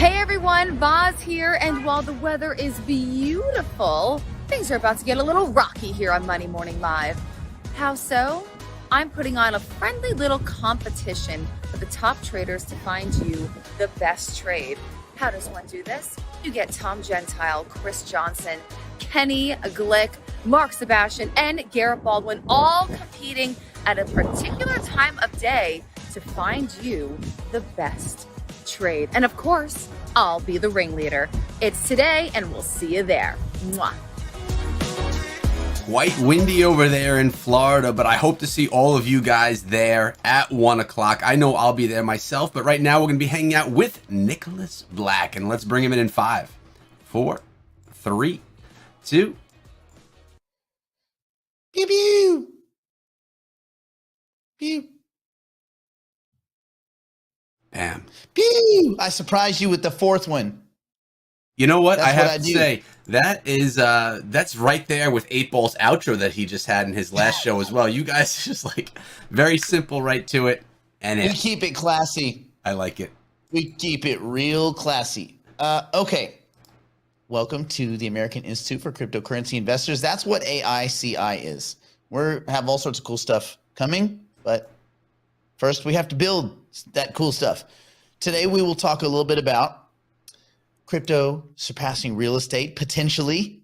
Hey everyone, Vaz here, and while the weather is beautiful, things are about to get a little rocky here on Money Morning Live. How so? I'm putting on a friendly little competition for the top traders to find you the best trade. How does one do this? You get Tom Gentile, Chris Johnson, Kenny Glick, Mark Sebastian, and Garrett Baldwin all competing at a particular time of day to find you the best trade. And of course, I'll be the ringleader. It's today, and we'll see you there. Mwah. Quite windy over there in Florida, but I hope to see all of you guys there at 1 o'clock. I know I'll be there myself, but right now we're going to be hanging out with Nicholas Black, and let's bring him in 5, 4, 3, 2. Pew pew. Pew. Bam. Pew. I surprised you with the fourth one. You know what? That's I have what I to do. say, that is that's right there with 8 Ball's outro that he just had in his last show as well. You guys just like very simple, right to it, and We keep it classy. I like it. We keep it real classy. Okay. Welcome to the American Institute for Cryptocurrency Investors. That's what AICI is. We have all sorts of cool stuff coming, but first we have to build that cool stuff. Today we will talk a little bit about crypto surpassing real estate potentially,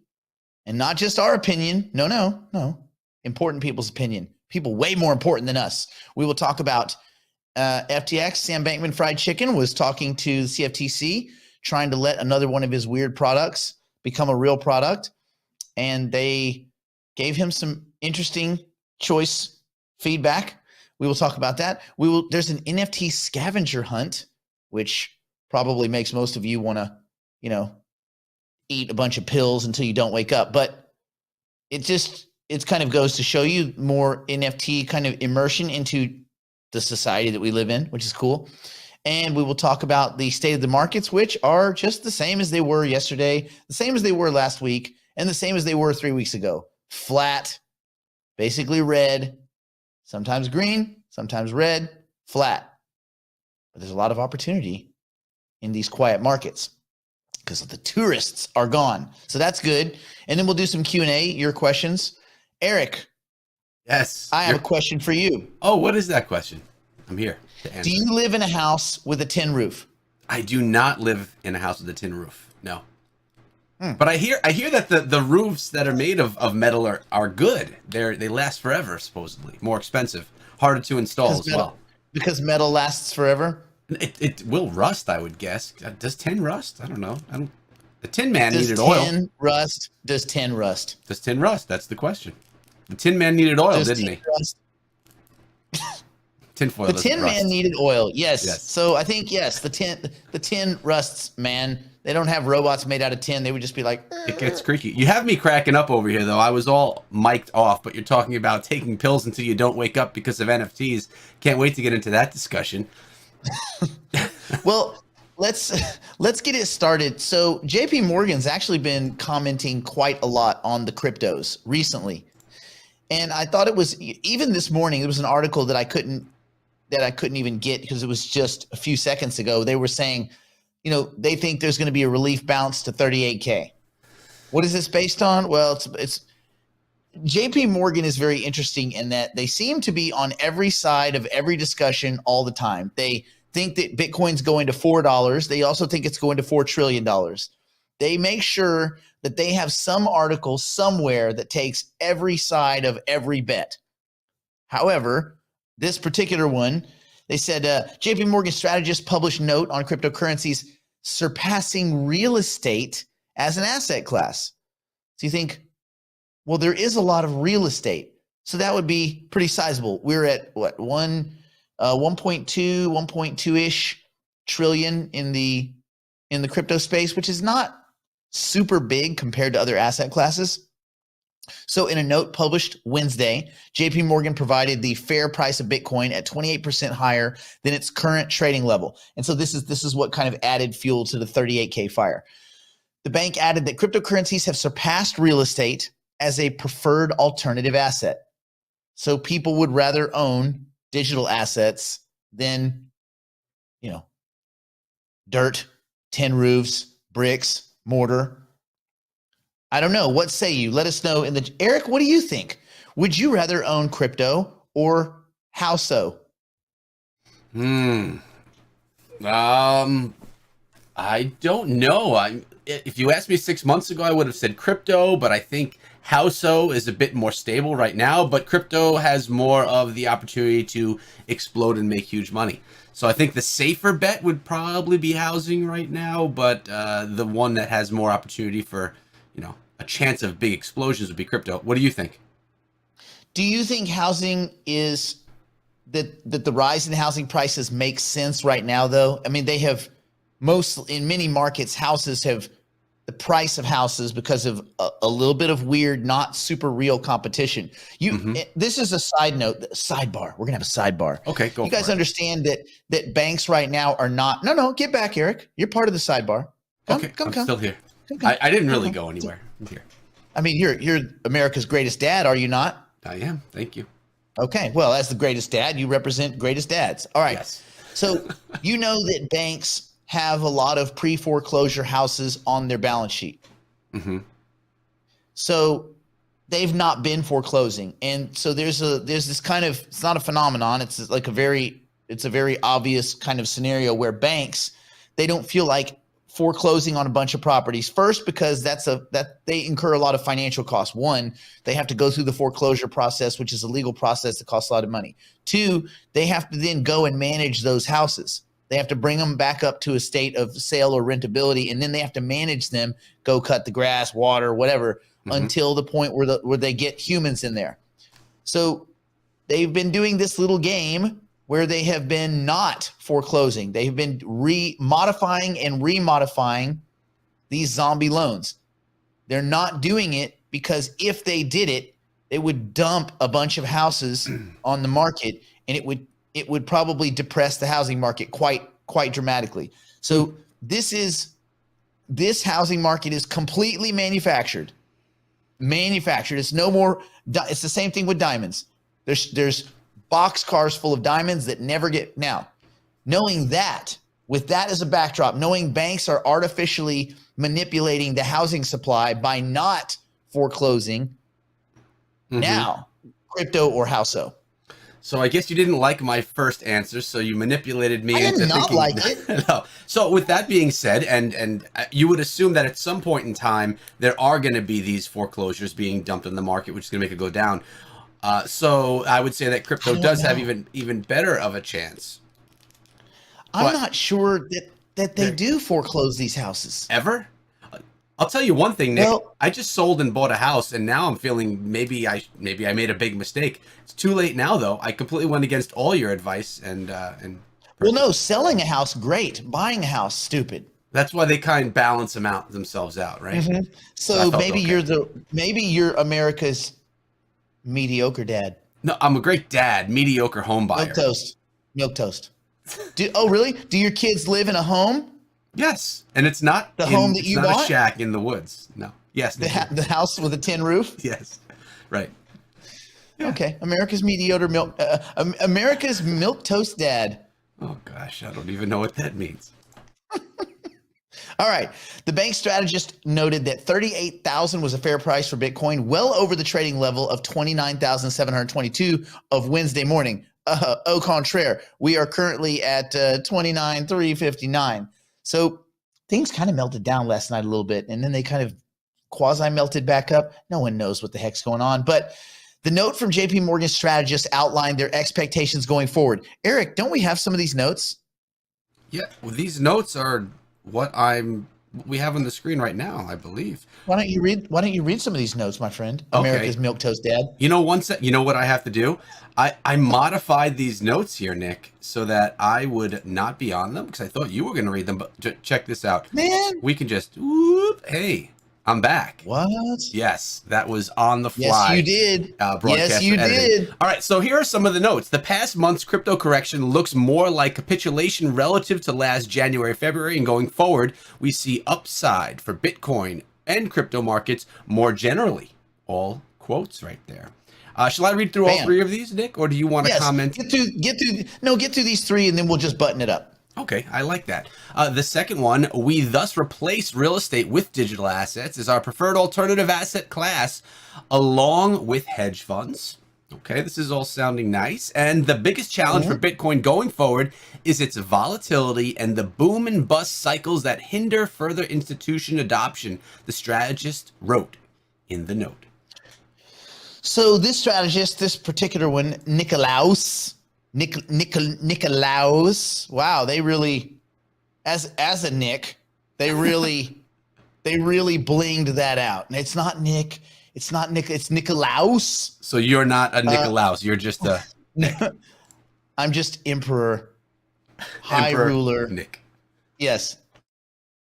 and not just our opinion. No. Important people's opinion. People way more important than us. We will talk about FTX. Sam Bankman Fried Chicken was talking to the CFTC, trying to let another one of his weird products become a real product. And they gave him some interesting choice feedback. We will talk about that. There's an NFT scavenger hunt, which probably makes most of you want to, eat a bunch of pills until you don't wake up. But it kind of goes to show you more NFT kind of immersion into the society that we live in, which is cool. And we will talk about the state of the markets, which are just the same as they were yesterday, the same as they were last week, and the same as they were 3 weeks ago. Flat, basically red, sometimes green, sometimes red, flat. But there's a lot of opportunity in these quiet markets because the tourists are gone. So that's good. And then we'll do some Q&A, your questions. Eric. Yes. I have a question for you. Oh, what is that question? I'm here to answer. Do you live in a house with a tin roof? I do not live in a house with a tin roof. No. But I hear that the roofs that are made of metal are good. They last forever, supposedly. More expensive, harder to install as well. Because metal lasts forever? It will rust, I would guess. Does tin rust? I don't know. The Tin Man needed oil. Does tin rust? Does tin rust? That's the question. The Tin Man needed oil, didn't he? Tinfoil. The Tin Man needed oil. Yes. So I think yes, the tin rusts, man. They don't have robots made out of tin. They would just be like, it gets creaky. You have me cracking up over here, though. I was all mic'd off, but you're talking about taking pills until you don't wake up because of NFTs. Can't wait to get into that discussion. Well, let's get it started. So JPMorgan's actually been commenting quite a lot on the cryptos recently. And I thought it was, even this morning, there was an article that I couldn't even get because it was just a few seconds ago. They were saying, they think there's going to be a relief bounce to 38K. What is this based on? Well, it's JPMorgan is very interesting in that they seem to be on every side of every discussion all the time. They think that Bitcoin's going to $4. They also think it's going to $4 trillion. They make sure that they have some article somewhere that takes every side of every bet. However, this particular one, they said JPMorgan strategists published note on cryptocurrencies surpassing real estate as an asset class. So you think, well, there is a lot of real estate. So that would be pretty sizable. We're at what, 1.2-ish trillion in the crypto space, which is not super big compared to other asset classes. So in a note published Wednesday, JPMorgan provided the fair price of Bitcoin at 28% higher than its current trading level. And so this is what kind of added fuel to the 38K fire. The bank added that cryptocurrencies have surpassed real estate as a preferred alternative asset. So people would rather own digital assets than, dirt tin roofs, bricks, mortar. I don't know. What say you? Let us know in the Eric, what do you think? Would you rather own crypto or how so? I don't know. If you asked me 6 months ago, I would have said crypto, but I think Houso is a bit more stable right now, but crypto has more of the opportunity to explode and make huge money. So I think the safer bet would probably be housing right now, but the one that has more opportunity for, a chance of big explosions would be crypto. What do you think? Do you think housing is that the rise in housing prices makes sense right now though? I mean, they have in many markets, the price of houses because of a little bit of weird, not super real competition. This is a sidebar. We're gonna have a sidebar. Okay, go. You guys understand that banks right now are not. No, get back, Eric. You're part of the sidebar. I'm still here. I didn't really go anywhere. I'm here. I mean, you're America's greatest dad, are you not? I am. Thank you. Okay. Well, as the greatest dad, you represent greatest dads. All right. Yes. So you know that banks have a lot of pre-foreclosure houses on their balance sheet. Mm-hmm. So they've not been foreclosing. And so there's this kind of, it's not a phenomenon. It's like a very obvious kind of scenario where banks, they don't feel like foreclosing on a bunch of properties. First, because that they incur a lot of financial costs. One, they have to go through the foreclosure process, which is a legal process that costs a lot of money. Two, they have to then go and manage those houses. They have to bring them back up to a state of sale or rentability, and then they have to manage them, go cut the grass, water, whatever, until the point where they get humans in there. So they've been doing this little game where they have been not foreclosing. They've been modifying and remodifying these zombie loans. They're not doing it because if they did it, they would dump a bunch of houses on the market, and it would probably depress the housing market quite dramatically. So this housing market is completely manufactured. It's no more. It's the same thing with diamonds. There's box cars full of diamonds that never get. Now, knowing that, with that as a backdrop, knowing banks are artificially manipulating the housing supply by not foreclosing, now crypto or houso. So I guess you didn't like my first answer, so you manipulated me into thinking. I did not like it. No. So with that being said, and you would assume that at some point in time there are going to be these foreclosures being dumped in the market, which is going to make it go down. So I would say that crypto does have even better of a chance. I'm not sure that they do foreclose these houses ever. I'll tell you one thing, Nick. Well, I just sold and bought a house, and now I'm feeling maybe I made a big mistake. It's too late now, though. I completely went against all your advice and. Well, no, selling a house, great. Buying a house, stupid. That's why they kind of balance themselves out, right? So maybe you're America's mediocre dad. No, I'm a great dad, mediocre home buyer. Milk toast. Really? Do your kids live in a home? Yes, and it's not the home that you bought. Not a shack in the woods. No. Yes. The house with a tin roof. Yes. Right. Yeah. Okay. America's milk toast dad. Oh gosh, I don't even know what that means. All right. The bank strategist noted that 38,000 was a fair price for Bitcoin, well over the trading level of 29,722 of Wednesday morning. Au contraire, we are currently at 29,359. So things kind of melted down last night a little bit, and then they kind of quasi-melted back up. No one knows what the heck's going on. But the note from JPMorgan strategists outlined their expectations going forward. Eric, don't we have some of these notes? Yeah, well, these notes are what we have on the screen right now, I believe. Why don't you read some of these notes, my friend? Okay. America's milquetoast dad. You know what I have to do? I modified these notes here, Nick, so that I would not be on them because I thought you were going to read them. But check this out, man. We can just hey, I'm back. What? Yes, that was on the fly. Yes, you did. Yes, you did. All right, so here are some of the notes. The past month's crypto correction looks more like capitulation relative to last January, February, and going forward, we see upside for Bitcoin and crypto markets more generally. All quotes right there. Shall I read through all three of these, Nick, or do you want to comment? Get through these three, and then we'll just button it up. Okay, I like that. The second one, we thus replace real estate with digital assets as our preferred alternative asset class, along with hedge funds. Okay, this is all sounding nice. And the biggest challenge for Bitcoin going forward is its volatility and the boom and bust cycles that hinder further institution adoption, the strategist wrote in the note. So this strategist, this particular one, Nikolaus, wow, they really, as a Nick, they really blinged that out. And it's not Nick, it's Nikolaus. So you're not a Nikolaus, you're just a Nick. I'm just Emperor, High Ruler. Nick. Yes,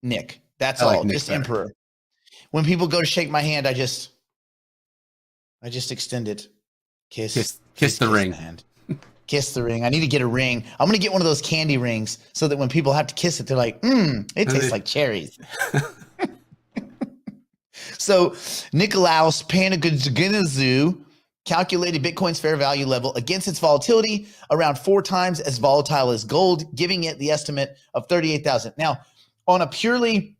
Nick. That's I like all. Nick Just better. Emperor. When people go to shake my hand, I just extend it. Kiss the ring. the hand. Kiss the ring. I need to get a ring. I'm gonna get one of those candy rings so that when people have to kiss it, they're like, it tastes like cherries. So Nikolaus Panagudzinzu calculated Bitcoin's fair value level against its volatility around 4 times as volatile as gold, giving it the estimate of 38,000. Now, on a purely,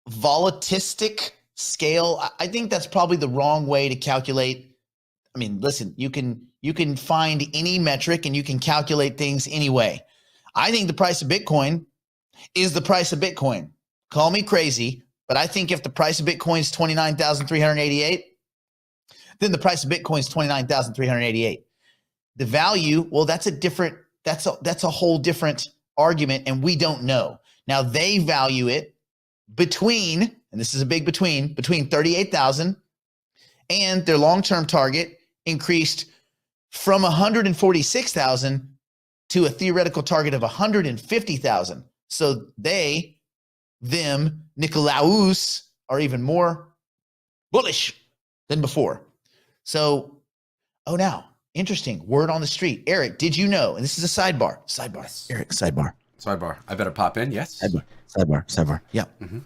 volatilistic scale, I think that's probably the wrong way to calculate. I mean, listen, you can find any metric and you can calculate things anyway. I think the price of Bitcoin is the price of Bitcoin. Call me crazy, but I think if the price of Bitcoin is 29,388, then the price of Bitcoin is 29,388. The value, well, that's a whole different argument, and we don't know. Now they value it between, and this is a big between 38,000 and their long-term target increased from 146,000 to a theoretical target of 150,000. So Nikolaus are even more bullish than before. So, now, interesting word on the street. Eric, did you know? And this is a sidebar. Yes. Eric, sidebar. I better pop in. Yes. Sidebar. Yeah. Mm-hmm.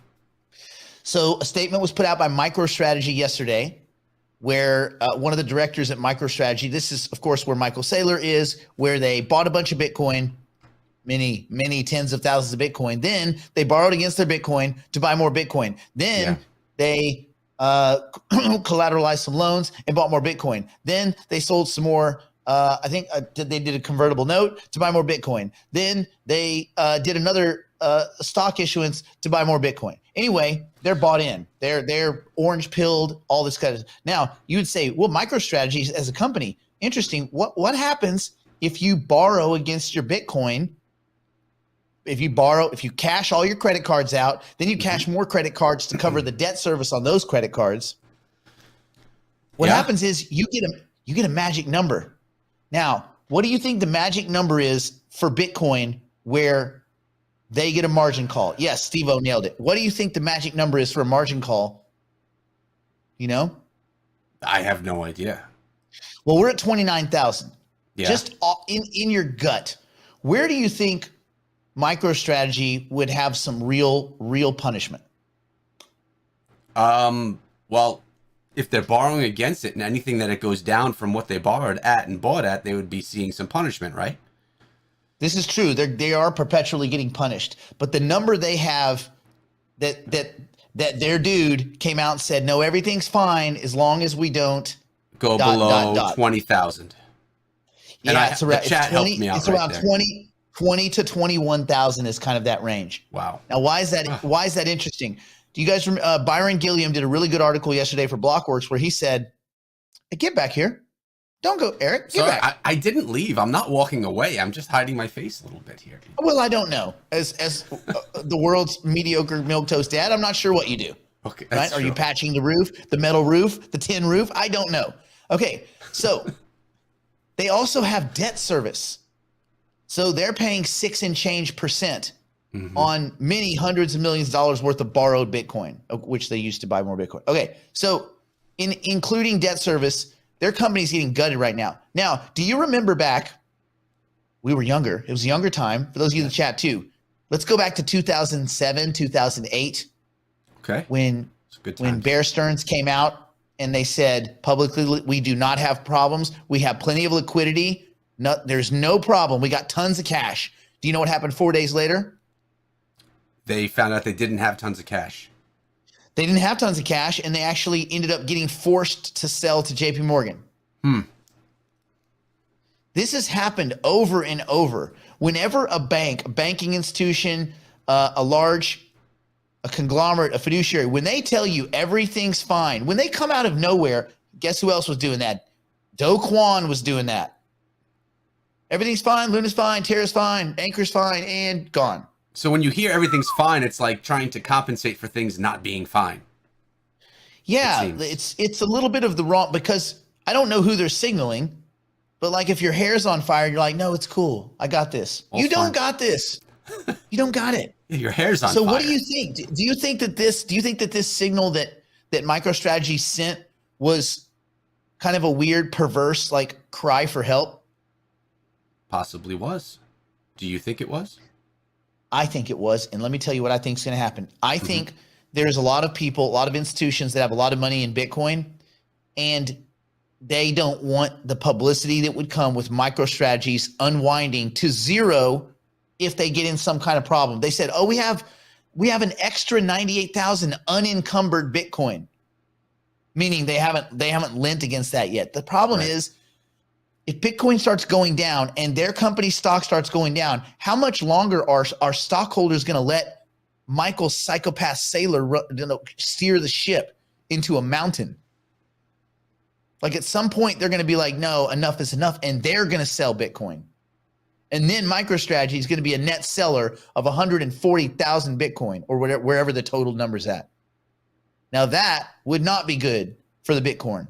So a statement was put out by MicroStrategy yesterday, where one of the directors at MicroStrategy, this is, of course, where Michael Saylor is, where they bought a bunch of Bitcoin, many tens of thousands of Bitcoin. Then they borrowed against their Bitcoin to buy more Bitcoin. Then they collateralized some loans and bought more Bitcoin. Then they sold some more. I think they did a convertible note to buy more Bitcoin. Then they did another stock issuance to buy more Bitcoin. Anyway, they're bought in. They're orange pilled, all this kind of. Now you would say, well, MicroStrategy as a company, interesting. What happens if you borrow against your Bitcoin? If you cash all your credit cards out, then you cash more credit cards to cover the debt service on those credit cards. What happens is you get a magic number. Now, what do you think the magic number is for Bitcoin where they get a margin call? Yes, Steve-O nailed it. What do you think the magic number is for a margin call? I have no idea. Well, we're at 29,000. Yeah. Just in your gut, where do you think MicroStrategy would have some real punishment? Well, if they're borrowing against it and anything that it goes down from what they borrowed at and bought at, they would be seeing some punishment, right? This is true. They are perpetually getting punished. But the number they have that their dude came out and said, no, everything's fine as long as we don't go below 20,000. Yeah, the chat helped me out. It's around 20 to 21,000 is kind of that range. Wow. Now, why is that interesting? Do you guys remember Byron Gilliam did a really good article yesterday for Blockworks where he said, hey, get back here. Don't go, Eric. Get back. I didn't leave. I'm not walking away. I'm just hiding my face a little bit here. Well, I don't know. As the world's mediocre milquetoast dad, I'm not sure what you do. Okay. Right? Are you patching the roof, the metal roof, the tin roof? I don't know. Okay. So they also have debt service. So they're paying 6 and change % on many hundreds of millions of dollars worth of borrowed Bitcoin, which they used to buy more Bitcoin. Okay. So including debt service, their company's getting gutted right now. Now, do you remember back? We were younger. It was a younger time. For those of you in the chat too, let's go back to 2007, 2008. Okay. When Bear Stearns came out and they said publicly, we do not have problems. We have plenty of liquidity. No, there's no problem. We got tons of cash. Do you know what happened 4 days later? They found out they didn't have tons of cash. They didn't have tons of cash, and they actually ended up getting forced to sell to JPMorgan. This has happened over and over. Whenever a bank, a banking institution, a conglomerate, a fiduciary, when they tell you everything's fine, when they come out of nowhere, guess who else was doing that? Do Kwon was doing that. Everything's fine, Luna's fine, Terra's fine, Anchor's fine, and gone. So when you hear everything's fine, it's like trying to compensate for things not being fine. Yeah, it's a little bit of the wrong, because I don't know who they're signaling, but like if your hair's on fire, you're like, no, it's cool. I got this. You don't got this. You don't got it. Yeah, your hair's on fire. So what do you think? Do you think that this signal that MicroStrategy sent was kind of a weird, perverse, like cry for help? Possibly was. Do you think it was? I think it was. And let me tell you what I think is going to happen. I think there's a lot of people, a lot of institutions that have a lot of money in Bitcoin, and they don't want the publicity that would come with MicroStrategy's unwinding to zero if they get in some kind of problem. They said, oh, we have an extra 98,000 unencumbered Bitcoin, meaning they haven't lent against that yet. The problem is, if Bitcoin starts going down and their company stock starts going down, how much longer are stockholders going to let Michael's psychopath sailor steer the ship into a mountain? Like at some point, they're going to be like, no, enough is enough. And they're going to sell Bitcoin. And then MicroStrategy is going to be a net seller of 140,000 Bitcoin or whatever, wherever the total number's at. Now that would not be good for the Bitcoin.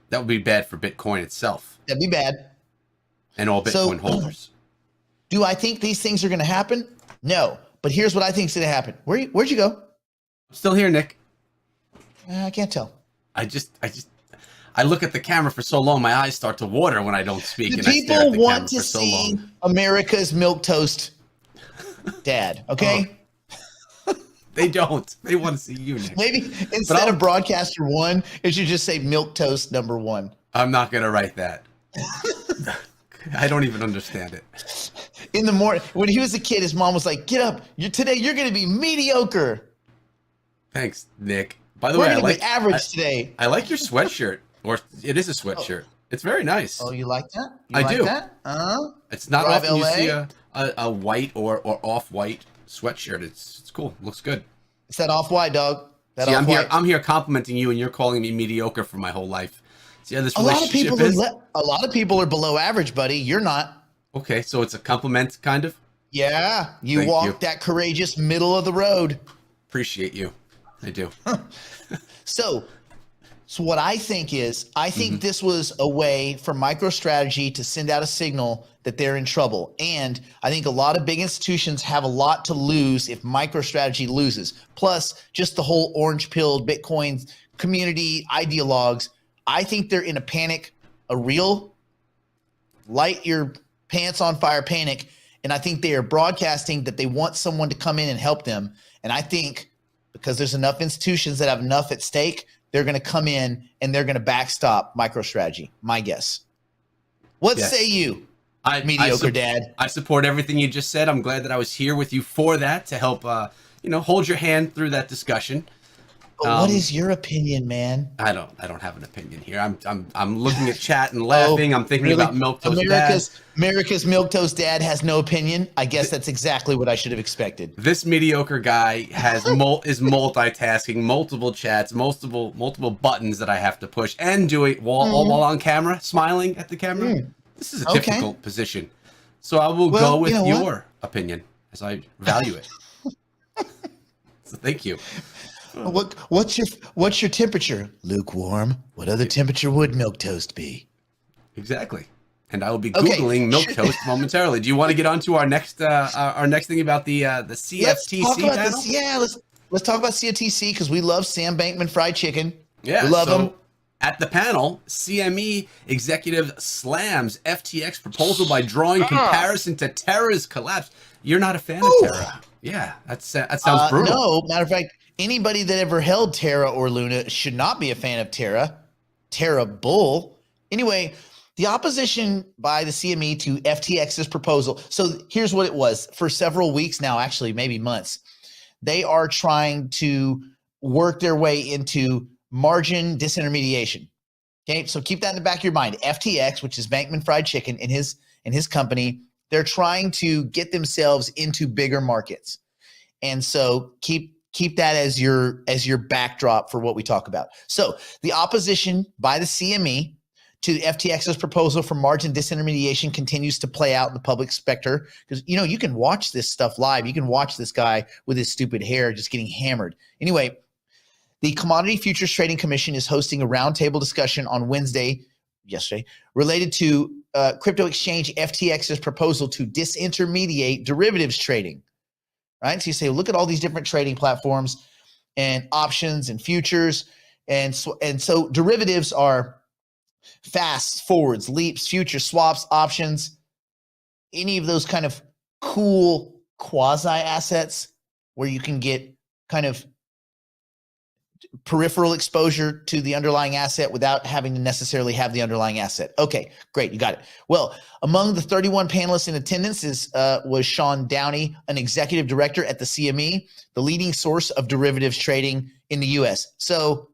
That would be bad for Bitcoin itself. That'd be bad. And all Bitcoin holders. Do I think these things are going to happen? No. But here's what I think is going to happen. Where'd you go? I'm still here, Nick. I can't tell. I look at the camera for so long, my eyes start to water when I don't speak. The people want to see America's milquetoast dad, okay? They don't. They want to see you, Nick. Maybe instead of broadcaster 1, it should just say milquetoast number 1. I'm not going to write that. I don't even understand it. In the morning, when he was a kid, his mom was like, get up. Today you're going to be mediocre. Thanks, Nick. By the way, I like average today. I like your sweatshirt. Or it is a sweatshirt. It's very nice. Oh, you like that? I do. That? It's not often you see a white or off-white sweatshirt. It's cool. Looks good. It's that off-white, dog. See, I'm here complimenting you, and you're calling me mediocre for my whole life. See how this relationship is? A lot of people are below average, buddy. You're not. Okay, so it's a compliment, kind of? Yeah, you walk that courageous middle of the road. Appreciate you. I do. So what I think is, this was a way for MicroStrategy to send out a signal that they're in trouble. And I think a lot of big institutions have a lot to lose if MicroStrategy loses. Plus, just the whole orange-pilled Bitcoin community ideologues. I think they're in a panic, a real light your pants on fire panic. And I think they are broadcasting that they want someone to come in and help them. And I think because there's enough institutions that have enough at stake, they're going to come in and they're going to backstop MicroStrategy. My guess. What say you, mediocre dad? I support everything you just said. I'm glad that I was here with you for that to help, hold your hand through that discussion. But what is your opinion, man? I don't have an opinion here. I'm looking at chat and laughing. I'm thinking about milquetoast dad. America's milquetoast dad has no opinion. I guess that's exactly what I should have expected. This mediocre guy is multitasking, multiple chats, multiple buttons that I have to push, and do it while on camera, smiling at the camera. This is a difficult position. So I will go with your opinion as I value it. So thank you. What's your temperature? Lukewarm. What other temperature would milquetoast be? Exactly. And I will be Googling milquetoast momentarily. Do you want to get on to our next thing about the CFTC panel? Yeah, let's talk about CFTC because we love Sam Bankman fried chicken. Yeah, we love him. At the panel, CME executive slams FTX proposal by drawing comparison to Terra's collapse. You're not a fan of Terra. Yeah, that sounds brutal. No, matter of fact, anybody that ever held Terra or Luna should not be a fan of Terra. Terra bull. Anyway, The opposition by the CME to FTX's proposal. So here's what it was for several weeks now, actually, maybe months. They are trying to work their way into margin disintermediation. Okay, so keep that in the back of your mind. FTX, which is Bankman Fried Chicken, in his company, they're trying to get themselves into bigger markets, and so keep that as your backdrop for what we talk about. So the opposition by the CME to FTX's proposal for margin disintermediation continues to play out in the public specter, because you can watch this stuff live. You can watch this guy with his stupid hair just getting hammered. Anyway, the Commodity Futures Trading Commission is hosting a roundtable discussion on yesterday, related to crypto exchange FTX's proposal to disintermediate derivatives trading. Right? So you say, look at all these different trading platforms and options and futures. And so derivatives are fast forwards, leaps, futures, swaps, options, any of those kind of cool quasi assets where you can get kind of peripheral exposure to the underlying asset without having to necessarily have the underlying asset. Okay, great. You got it. Well, among the 31 panelists in attendance was Sean Downey, an executive director at the CME, the leading source of derivatives trading in the US. So,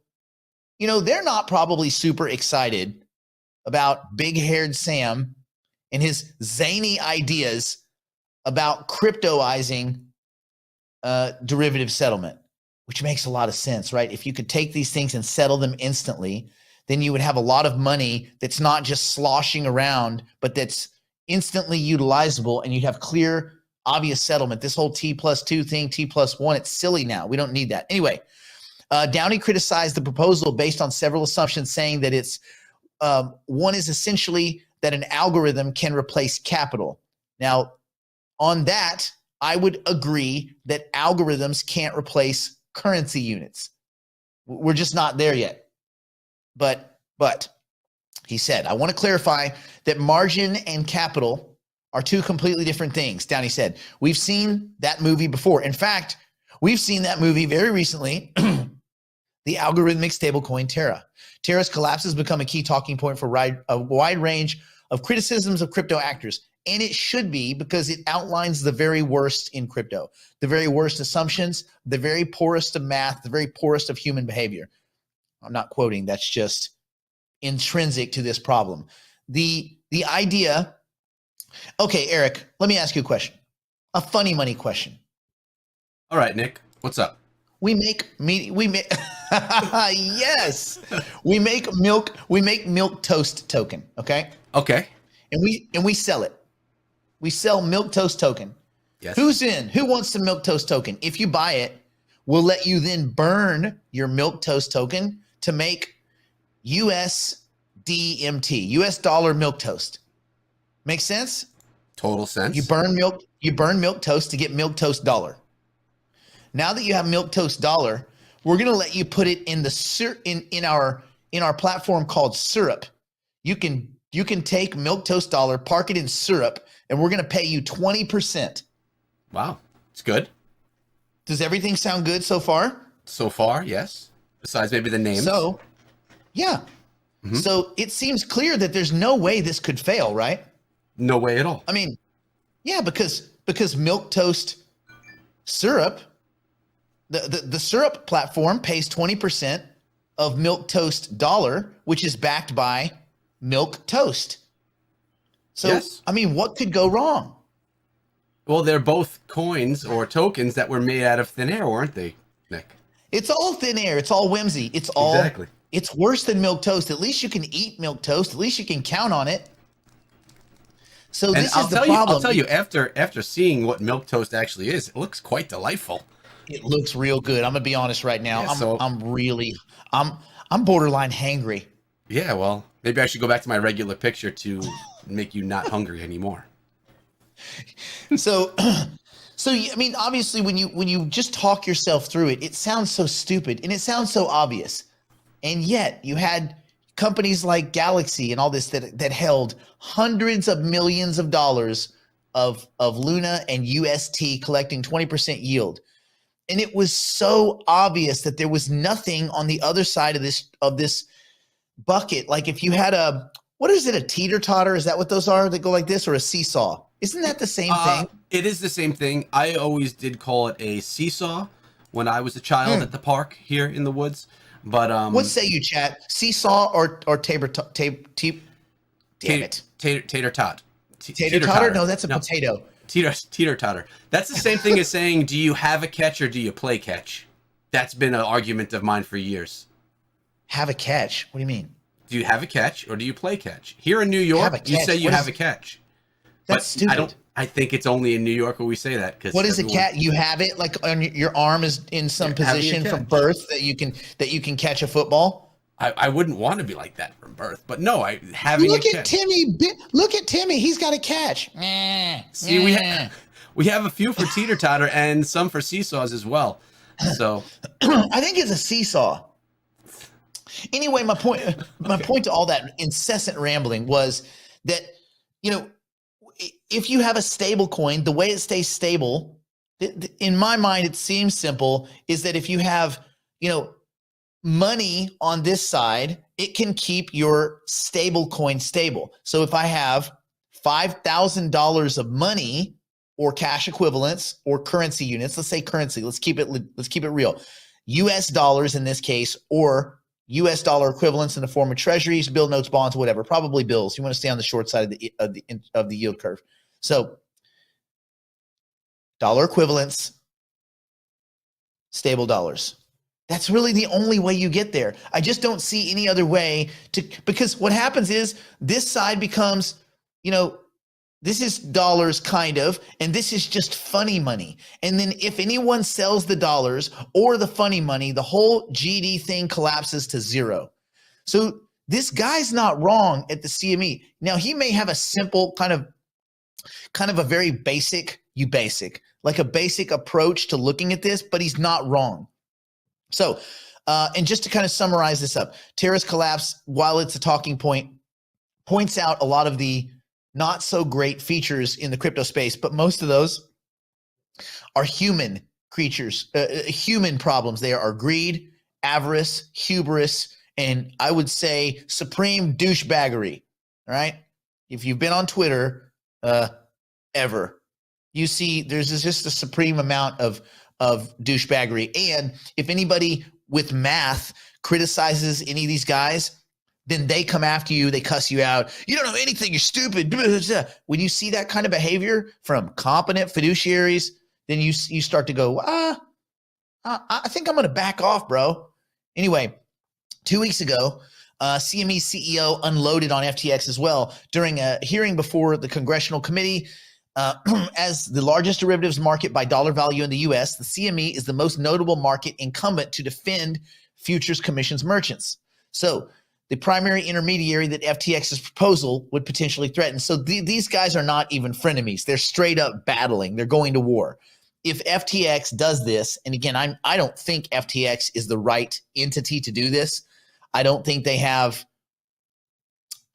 they're not probably super excited about big-haired Sam and his zany ideas about cryptoizing derivative settlement, which makes a lot of sense, right? If you could take these things and settle them instantly, then you would have a lot of money that's not just sloshing around, but that's instantly utilizable, and you'd have clear, obvious settlement. This whole T+2 thing, T+1, it's silly now. We don't need that. Anyway, Downey criticized the proposal based on several assumptions, saying that it's one is essentially that an algorithm can replace capital. Now, on that, I would agree that algorithms can't replace currency units. We're just not there yet. But he said, I want to clarify that margin and capital are two completely different things. Downey said, we've seen that movie before. In fact, we've seen that movie very recently, the algorithmic stablecoin Terra. Terra's collapse has become a key talking point for a wide range of criticisms of crypto actors. And it should be, because it outlines the very worst in crypto, the very worst assumptions, the very poorest of math, the very poorest of human behavior. I'm not quoting, that's just intrinsic to this problem. The idea, okay, Eric, let me ask you a question, a funny money question. All right, Nick, what's up? We make yes, we make milk toast token, okay? Okay. And we sell it. We sell milk toast token. Yes. Who's in? Who wants the milk toast token? If you buy it, we'll let you then burn your milk toast token to make USDMT, US dollar milk toast. Make sense? Total sense. You burn milk toast to get milk toast dollar. Now that you have milk toast dollar, we're going to let you put it in in our platform called Syrup. You can take milk toast dollar, park it in Syrup, and we're going to pay you 20%. Wow, it's good. Does everything sound good so far? So far, yes. Besides maybe the names. So, yeah. Mm-hmm. So it seems clear that there's no way this could fail, right? No way at all. I mean, yeah, because milk toast syrup, the syrup platform pays 20% of milk toast dollar, which is backed by milk toast. So, yes. I mean, what could go wrong? Well, they're both coins or tokens that were made out of thin air, weren't they, Nick? It's all thin air. It's all whimsy. It's all exactly. It's worse than milk toast. At least you can eat milk toast. At least you can count on it. So this is the problem. I'll tell you, after seeing what milk toast actually is, it looks quite delightful. It looks real good. I'm gonna be honest right now. Yeah, I'm borderline hangry. Yeah, well, maybe I should go back to my regular picture to make you not hungry anymore. So I mean, obviously, when you just talk yourself through it, it sounds so stupid and it sounds so obvious, and yet you had companies like Galaxy and all this that held hundreds of millions of dollars of Luna and UST collecting 20% yield, and it was so obvious that there was nothing on the other side of this bucket. Like if you had a what is it? A teeter totter? Is that what those are? That go like this, or a seesaw? Isn't that the same thing? It is the same thing. I always did call it a seesaw when I was a child at the park here in the woods. But what say you, chat? Seesaw or tater tot? Tater tot. Tater totter? No, that's a potato. Teeter totter. That's the same thing as saying, do you have a catch or do you play catch? That's been an argument of mine for years. Have a catch? What do you mean? Do you have a catch or do you play catch? Here in New York, you say you have a catch. That's stupid. I think it's only in New York where we say that. What is a cat? You have it like on your arm is in some position from birth that you can catch a football. I wouldn't want to be like that from birth, but no, having a catch. Look at Timmy. He's got a catch. See, we have a few for teeter totter and some for seesaws as well. So I think it's a seesaw. Anyway, my point to all that incessant rambling was that, if you have a stable coin, the way it stays stable, in my mind, it seems simple, is that if you have, money on this side, it can keep your stable coin stable. So if I have $5,000 of money or cash equivalents or currency units, let's say currency, let's keep it real, US dollars in this case, or US dollar equivalents in the form of treasuries, bill notes, bonds, whatever, probably bills. You want to stay on the short side of the yield curve. So dollar equivalents, stable dollars. That's really the only way you get there. I just don't see any other way because what happens is this side becomes, this is dollars kind of, and this is just funny money. And then if anyone sells the dollars or the funny money, the whole GD thing collapses to zero. So this guy's not wrong at the CME. Now he may have a simple kind of a very basic approach to looking at this, but he's not wrong. So, and just to kind of summarize this up, Terra's collapse, while it's a talking point, points out a lot of the not so great features in the crypto space, but most of those are human creatures, human problems. They are greed, avarice, hubris, and I would say supreme douchebaggery. All right. If you've been on Twitter, ever, you see there's just a supreme amount of douchebaggery. And if anybody with math criticizes any of these guys, then they come after you, they cuss you out. You don't know anything, you're stupid. When you see that kind of behavior from competent fiduciaries, then you start to go, I think I'm going to back off, bro. Anyway, 2 weeks ago, CME CEO unloaded on FTX as well during a hearing before the Congressional Committee. As the largest derivatives market by dollar value in the U.S., the CME is the most notable market incumbent to defend futures commissions merchants. So the primary intermediary that FTX's proposal would potentially threaten. So these guys are not even frenemies. They're straight up battling. They're going to war. If FTX does this, and again, I don't think FTX is the right entity to do this. I don't think they have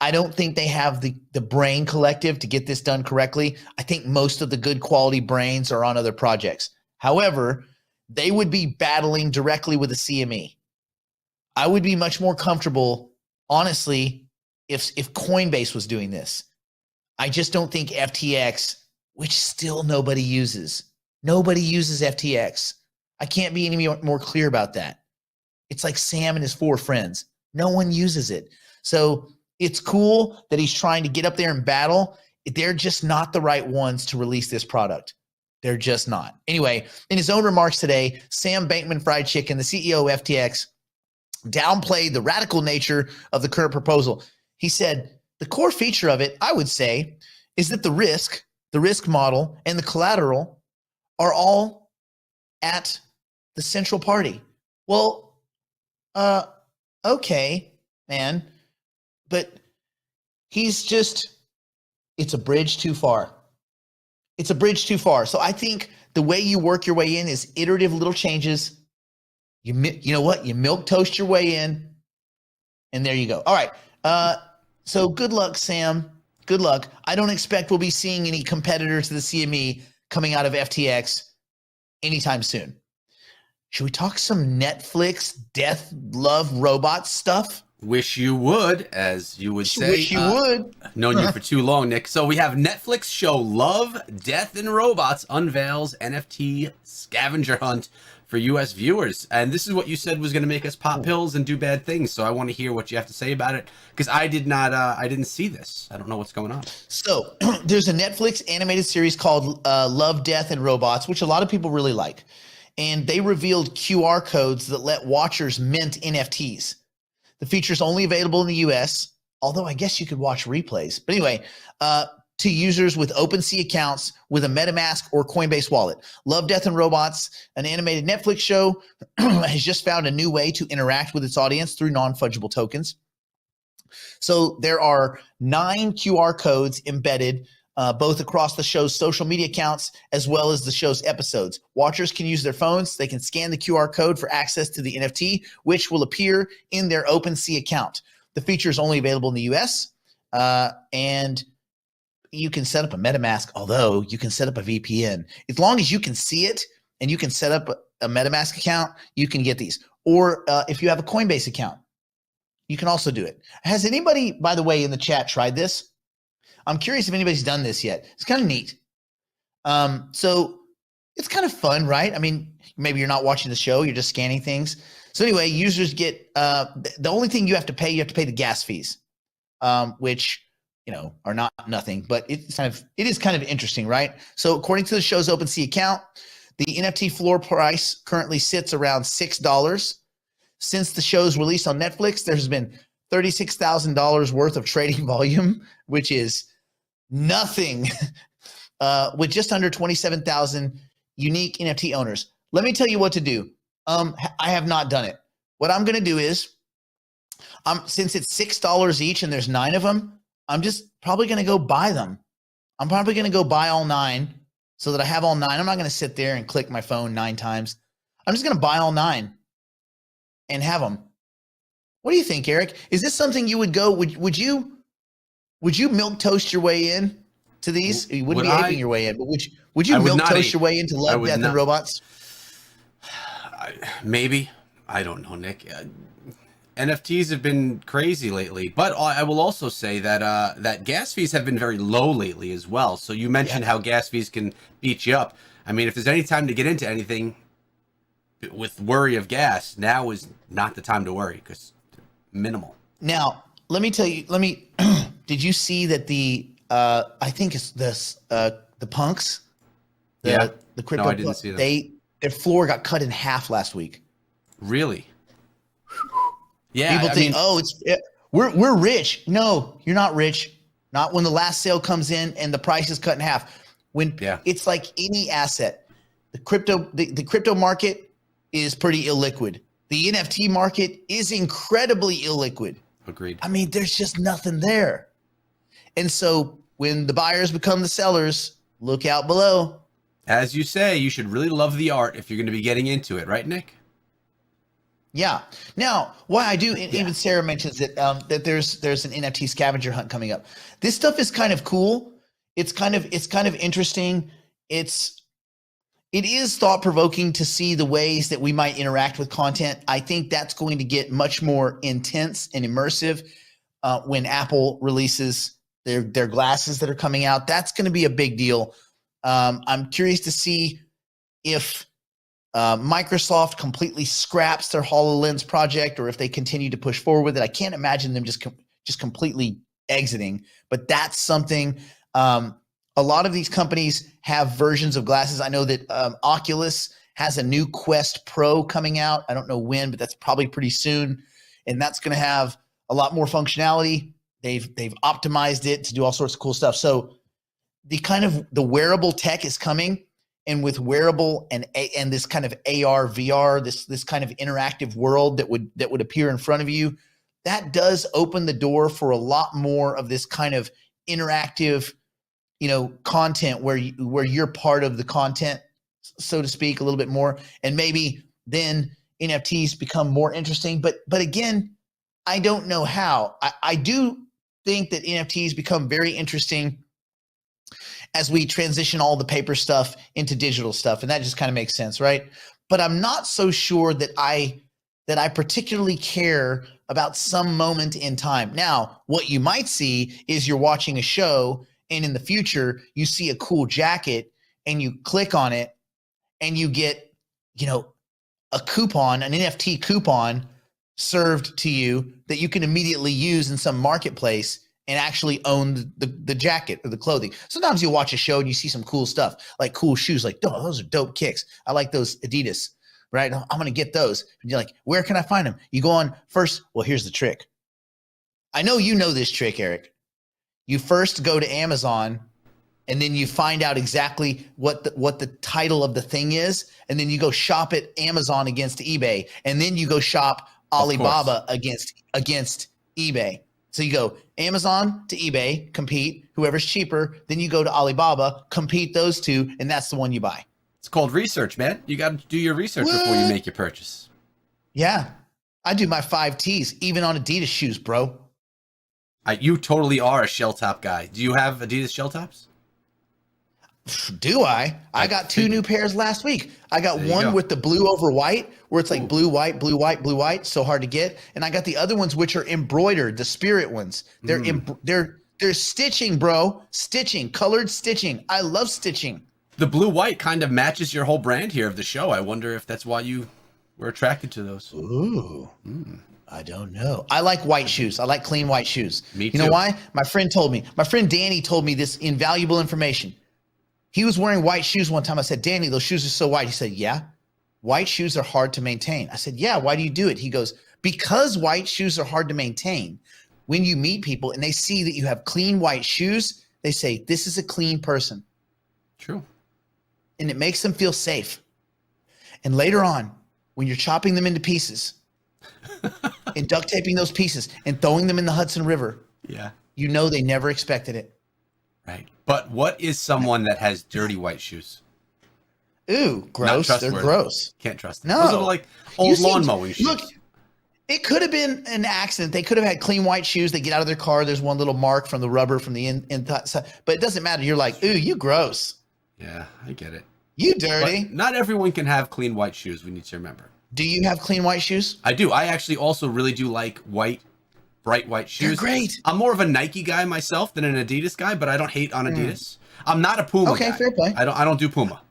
the brain collective to get this done correctly. I think most of the good quality brains are on other projects. However, they would be battling directly with the CME. I would be much more comfortable, honestly, if Coinbase was doing this. I just don't think FTX, which still nobody uses FTX. I can't be any more clear about that. It's like Sam and his 4 friends. No one uses it. So it's cool that he's trying to get up there and battle. They're just not the right ones to release this product. They're just not. Anyway, in his own remarks today, Sam Bankman-Fried Chicken, the CEO of FTX, downplayed the radical nature of the current proposal. He said, the core feature of it, I would say, is that the risk model, and the collateral are all at the central party. Well, okay, man. But it's a bridge too far. It's a bridge too far. So I think the way you work your way in is iterative little changes. You know what? You milk toast your way in, and there you go. All right. So good luck, Sam. Good luck. I don't expect we'll be seeing any competitors to the CME coming out of FTX anytime soon. Should we talk some Netflix, death, love, robot stuff? Wish you would, as you would say. Wish you would. Known you for too long, Nick. So we have Netflix show Love, Death, and Robots unveils NFT scavenger hunt for U.S. viewers. And this is what you said was going to make us pop pills and do bad things. So I want to hear what you have to say about it, because I didn't see this. I don't know what's going on. So there's a Netflix animated series called Love, Death, and Robots, which a lot of people really like. And they revealed QR codes that let watchers mint NFTs. The feature is only available in the US, although I guess you could watch replays. But anyway, to users with OpenSea accounts with a MetaMask or Coinbase wallet. Love, Death, and Robots, an animated Netflix show, has just found a new way to interact with its audience through non-fungible tokens. So there are 9 QR codes embedded both across the show's social media accounts as well as the show's episodes. Watchers can use their phones. They can scan the QR code for access to the NFT, which will appear in their OpenSea account. The feature is only available in the US, and you can set up a MetaMask, although you can set up a VPN. As long as you can see it and you can set up a MetaMask account, you can get these. Or if you have a Coinbase account, you can also do it. Has anybody, by the way, in the chat tried this? I'm curious if anybody's done this yet. It's kind of neat. So it's kind of fun, right? I mean, maybe you're not watching the show, you're just scanning things. So anyway, users get the only thing you have to pay the gas fees, which are not nothing, but it is kind of interesting, right? So according to the show's OpenSea account, the NFT floor price currently sits around $6. Since the show's release on Netflix, there's been $36,000 worth of trading volume, which is nothing, with just under 27,000 unique NFT owners. Let me tell you what to do. I have not done it. What I'm going to do is, since it's $6 each and there's 9 of them, I'm just probably going to go buy them. I'm probably going to go buy all 9 so that I have all 9. I'm not going to sit there and click my phone 9 times. I'm just going to buy all 9 and have them. What do you think, Eric? Is this something you would go? Would you milk toast your way in to these? You wouldn't be aping your way in, but would you milk toast your way into Love, Death, and Robots? Maybe. I don't know, Nick. NFTs have been crazy lately, but I will also say that that gas fees have been very low lately as well. So you mentioned how gas fees can beat you up. I mean, if there's any time to get into anything with worry of gas, now is not the time to worry, because minimal. Now, let me tell you, did you see that the, I think it's this, the punks, the crypto, no, I didn't see that. Their floor got cut in half last week. Really? Yeah. People think, we're rich. No, you're not rich. Not when the last sale comes in and the price is cut in half. It's like any asset, the crypto market is pretty illiquid. The NFT market is incredibly illiquid. Agreed. I mean, there's just nothing there. And so when the buyers become the sellers, look out below. As you say, you should really love the art if you're going to be getting into it, right, Nick? Yeah. Now, why I do, even Sarah mentions that that there's an NFT scavenger hunt coming up. This stuff is kind of cool. It's kind of interesting. It is thought-provoking to see the ways that we might interact with content. I think that's going to get much more intense and immersive when Apple releases their glasses that are coming out. That's going to be a big deal. I'm curious to see if Microsoft completely scraps their HoloLens project or if they continue to push forward with it. I can't imagine them just completely exiting, but that's something. A lot of these companies have versions of glasses. I know that Oculus has a new Quest Pro coming out. I don't know when, but that's probably pretty soon. And that's going to have a lot more functionality. They've optimized it to do all sorts of cool stuff. So the wearable tech is coming, and with wearable and this kind of AR, VR, this kind of interactive world that would appear in front of you, that does open the door for a lot more of this kind of interactive, content where you're part of the content, so to speak, a little bit more. And maybe then NFTs become more interesting. But again, I don't know how. I do think that NFTs become very interesting as we transition all the paper stuff into digital stuff. And that just kind of makes sense, right? But I'm not so sure that I that I particularly care about some moment in time. Now, what you might see is you're watching a show and in the future you see a cool jacket and you click on it and you get, a coupon, an NFT coupon served to you that you can immediately use in some marketplace and actually own the jacket or the clothing. Sometimes you'll watch a show and you see some cool stuff, like cool shoes, like, oh, those are dope kicks. I like those Adidas, right? I'm going to get those. And you're like, where can I find them? You go on first. Well, here's the trick. I know you know this trick, Eric. You first go to Amazon and then you find out exactly what the title of the thing is. And then you go shop at Amazon against eBay. And then you go shop Alibaba against eBay. So you go Amazon to eBay, compete, whoever's cheaper. Then you go to Alibaba, compete those two, and that's the one you buy. It's called research, man. You got to do your research before you make your purchase. Yeah. I do my 5 T's, even on Adidas shoes, bro. You totally are a shell top guy. Do you have Adidas shell tops? Do I? I got 2 new pairs last week. I got one with the blue over white, where it's like blue, white, blue, white, blue, white. So hard to get. And I got the other ones, which are embroidered, the spirit ones. They're stitching, bro. Stitching, colored stitching. I love stitching. The blue white kind of matches your whole brand here of the show. I wonder if that's why you were attracted to those. Ooh. I don't know. I like white shoes. I like clean white shoes. Me too. You know why? My friend Danny told me this invaluable information. He was wearing white shoes one time. I said, Danny, those shoes are so white. He said, yeah, white shoes are hard to maintain. I said, yeah, why do you do it? He goes, because white shoes are hard to maintain. When you meet people and they see that you have clean white shoes, they say, this is a clean person. True. And it makes them feel safe. And later on, when you're chopping them into pieces and duct taping those pieces and throwing them in the Hudson River, you know they never expected it. Right. But what is someone that has dirty white shoes? Ooh, gross. They're gross. Can't trust them. No. Those are like old lawn mowing shoes. Look, it could have been an accident. They could have had clean white shoes. They get out of their car. There's one little mark from the rubber from the inside. But it doesn't matter. You're like, ooh, you gross. Yeah, I get it. You dirty. But not everyone can have clean white shoes. We need to remember. Do you have clean white shoes? I do. I actually also really do like bright white shoes. They're great. I'm more of a Nike guy myself than an Adidas guy, but I don't hate on Adidas. I'm not a Puma guy. Okay, fair play. I don't do Puma.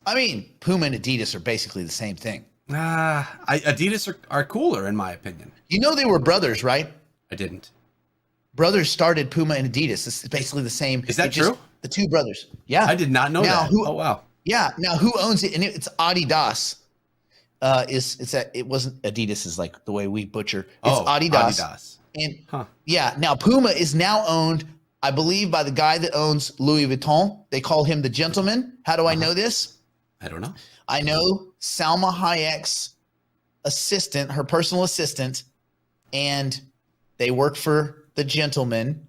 I mean, Puma and Adidas are basically the same thing. Adidas are cooler in my opinion. You know they were brothers, right? I didn't. Brothers started Puma and Adidas. It's basically the same. Is that true? The two brothers. Yeah. I did not know that. Oh wow. Yeah. Now who owns it? And it's Adidas. It wasn't Adidas is like the way we butcher. It's Adidas. And now Puma is now owned, I believe, by the guy that owns Louis Vuitton. They call him the gentleman. How do I know this? I don't know. I know Salma Hayek's assistant, her personal assistant, and they work for the gentleman.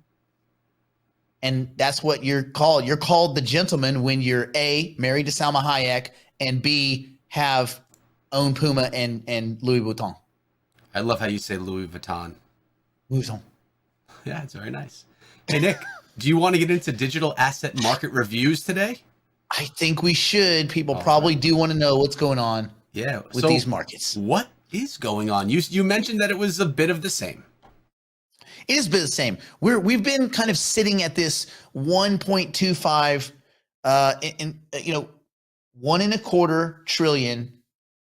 And that's what you're called. You're called the gentleman when you're A, married to Salma Hayek, and B, have own Puma and Louis Vuitton. I love how you say Louis Vuitton. Louis Vuitton. Yeah, it's very nice. Hey, Nick, do you want to get into digital asset market reviews today? I think we should. People probably do want to know what's going on with these markets. What is going on? You mentioned that it was a bit of the same. It is a bit of the same. We've been kind of sitting at this 1.25 $1.25 trillion.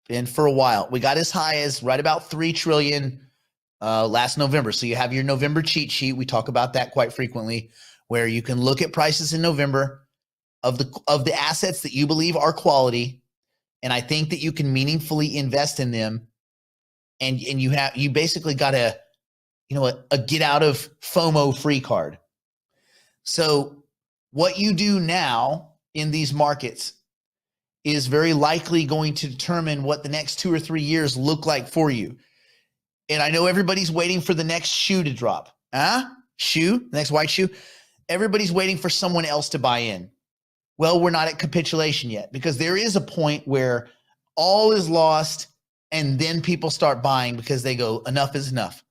And for a while, we got as high as right about 3 trillion last November. So you have your November cheat sheet. We talk about that quite frequently, where you can look at prices in November of the assets that you believe are quality. And I think that you can meaningfully invest in them. And you basically got a get out of FOMO free card. So what you do now in these markets is very likely going to determine what the next 2 or 3 years look like for you. And I know everybody's waiting for the next shoe to drop. Shoe, the next white shoe. Everybody's waiting for someone else to buy in. Well, we're not at capitulation yet, because there is a point where all is lost and then people start buying because they go, enough is enough.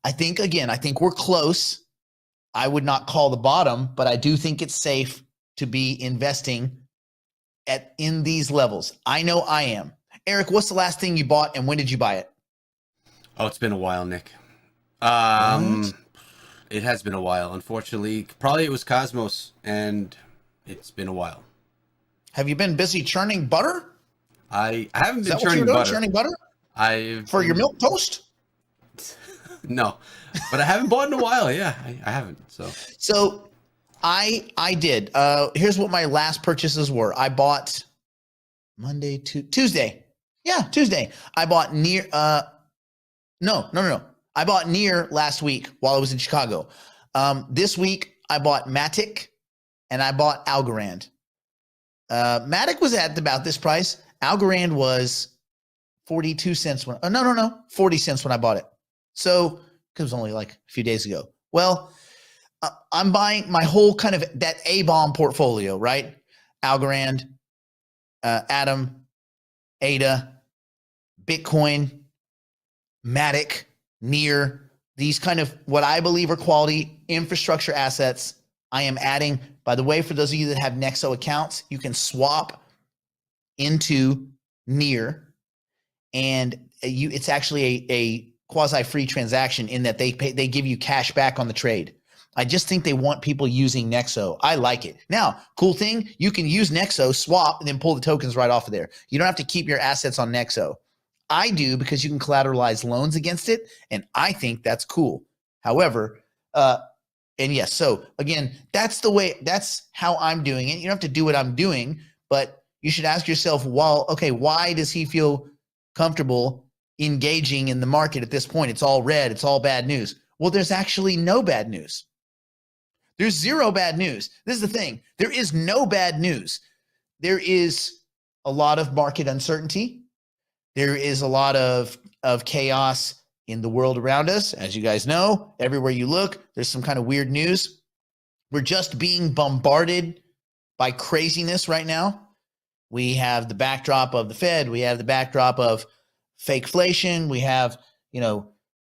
I think we're close. I would not call the bottom, but I do think it's safe to be investing in these levels. I know I am. Eric, what's the last thing you bought and when did you buy it? Oh, it's been a while, Nick. What? It has been a while, unfortunately. Probably it was Cosmos, and it's been a while. Have you been busy churning butter? I haven't Is been that what churning you're doing? butter. Churning butter for your milk toast? No, but I haven't bought in a while. Yeah, I haven't. So I did. Here's what my last purchases were. I bought Tuesday. Yeah, Tuesday. I bought near. No. I bought near last week while I was in Chicago. This week I bought Matic and I bought Algorand. Matic was at about this price. Algorand was 42 cents when. 40 cents when I bought it. So it was only like a few days ago. Well, I'm buying my whole kind of that A-bomb portfolio, right? Algorand, Atom, ADA, Bitcoin, Matic, Near, these kind of what I believe are quality infrastructure assets. I am adding, by the way, for those of you that have Nexo accounts, you can swap into Near, and it's actually a quasi-free transaction in that they give you cash back on the trade. I just think they want people using Nexo. I like it. Now, cool thing, you can use Nexo, swap, and then pull the tokens right off of there. You don't have to keep your assets on Nexo. I do because you can collateralize loans against it, and I think that's cool. However, and yes, so again, that's how I'm doing it. You don't have to do what I'm doing, but you should ask yourself, why does he feel comfortable engaging in the market at this point? It's all red. It's all bad news. Well, there's actually no bad news. There's zero bad news. This is the thing. There is no bad news. There is a lot of market uncertainty. There is a lot of chaos in the world around us. As you guys know, everywhere you look, there's some kind of weird news. We're just being bombarded by craziness right now. We have the backdrop of the Fed. We have the backdrop of fakeflation. We have,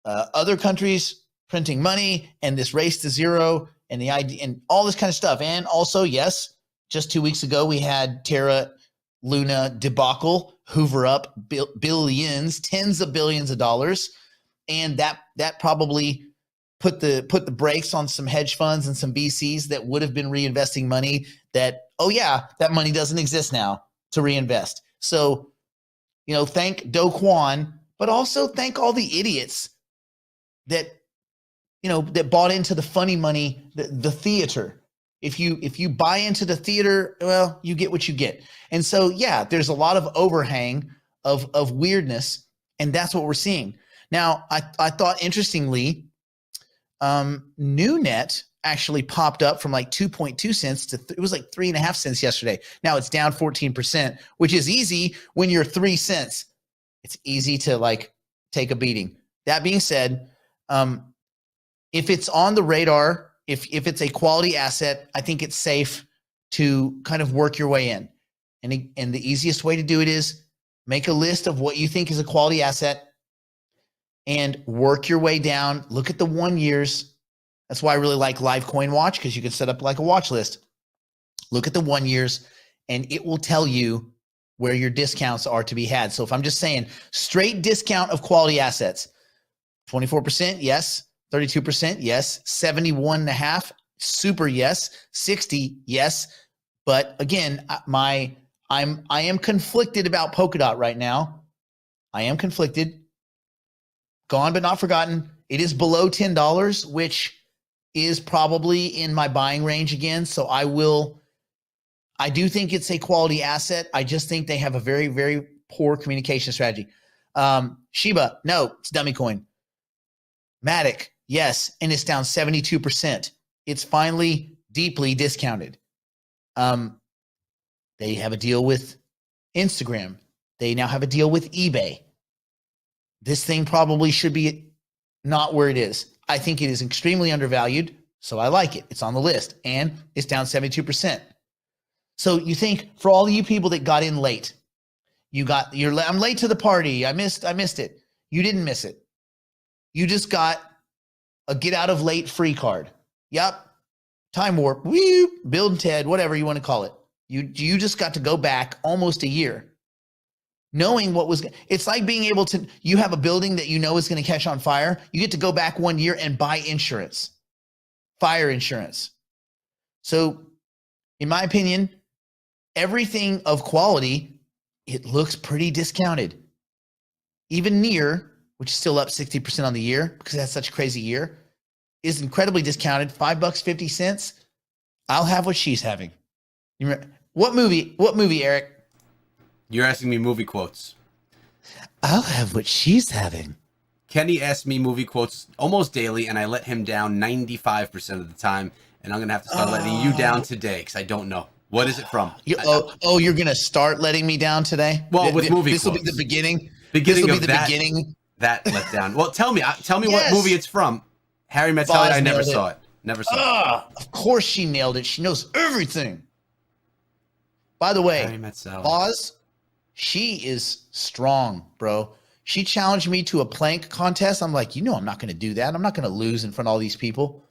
other countries printing money and this race to zero and the idea and all this kind of stuff. And also, yes, just 2 weeks ago, we had Terra Luna debacle, hoover up billions, tens of billions of dollars. And that probably put the brakes on some hedge funds and some VCs that would have been reinvesting money that money doesn't exist now to reinvest. So, thank Do Kwon, but also thank all the idiots that bought into the funny money, the theater. If you buy into the theater, well, you get what you get. And so, yeah, there's a lot of overhang of weirdness, and that's what we're seeing. Now, I thought interestingly, NewNet actually popped up from like 2.2 cents to it was like 3.5 cents yesterday. Now it's down 14%, which is easy when you're 3 cents. It's easy to like take a beating. That being said, if it's on the radar, if it's a quality asset, I think it's safe to kind of work your way in. And the easiest way to do it is make a list of what you think is a quality asset and work your way down. Look at the 1 years. That's why I really like Live Coin Watch, because you can set up like a watch list. Look at the 1 years and it will tell you where your discounts are to be had. So if I'm just saying straight discount of quality assets, 24%, yes. 32%, yes. 71.5%, super yes. 60%, yes. But again, I am conflicted about Polkadot right now. I am conflicted. Gone but not forgotten. It is below $10, which is probably in my buying range again. So I do think it's a quality asset. I just think they have a very, very poor communication strategy. Shiba, no, it's dummy coin. Matic, yes, and it's down 72%. It's finally deeply discounted. They have a deal with Instagram. They now have a deal with eBay. This thing probably should be not where it is. I think it is extremely undervalued, so I like it. It's on the list, and it's down 72%. So you think for all of you people that got in late, I'm late to the party. I missed it. You didn't miss it. You just got a get out of late free card. Yep. Time warp. Woo, Bill and Ted, whatever you want to call it. You just got to go back almost a year. knowing it's like being able to, you have a building that you know is going to catch on fire. You get to go back 1 year and buy insurance, fire insurance. So in my opinion, everything of quality, it looks pretty discounted. Even Near, which is still up 60% on the year because that's such a crazy year, is incredibly discounted. $5.50. I'll have what she's having. You remember, what movie, Eric? You're asking me movie quotes. I'll have what she's having. Kenny asks me movie quotes almost daily, and I let him down 95% of the time. And I'm going to have to start letting you down today because I don't know. What is it from? You're going to start letting me down today? Well, with movie this will quotes. be the beginning. Beginning this will of be the beginning. That let down. Well, tell me Yes. what movie it's from. Harry Met Sally. I never saw it. Never saw it. Of course she nailed it. She knows everything. By the way, Harry Met Sally. Boz, she is strong, bro. She challenged me to a plank contest. I'm like, I'm not going to do that. I'm not going to lose in front of all these people.